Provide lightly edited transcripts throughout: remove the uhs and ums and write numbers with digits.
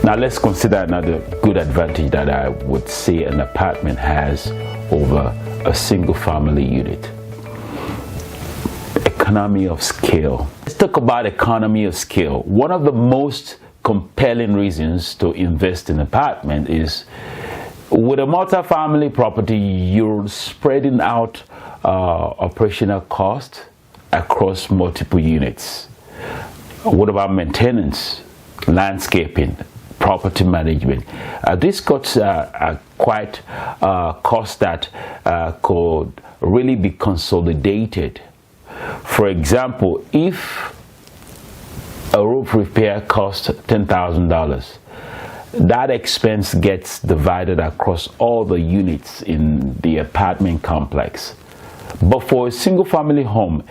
Now let's consider another good advantage that I would say an apartment has over a single family unit. Economy of scale. Let's talk about economy of scale. One of the most compelling reasons to invest in an apartment is with a multi-family property, you're spreading out operational costs across multiple units. What about maintenance, landscaping, property management? These costs are quite costs that could really be consolidated. For example, if a roof repair costs $10,000, that expense gets divided across all the units in the apartment complex. But for a single family home,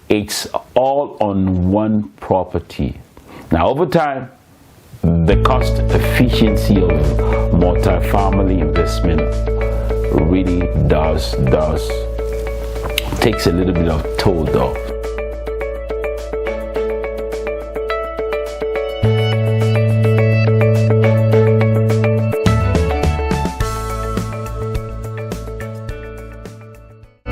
it's all on one property. Now over time, the cost efficiency of multi-family investment really does takes a little bit of toll though.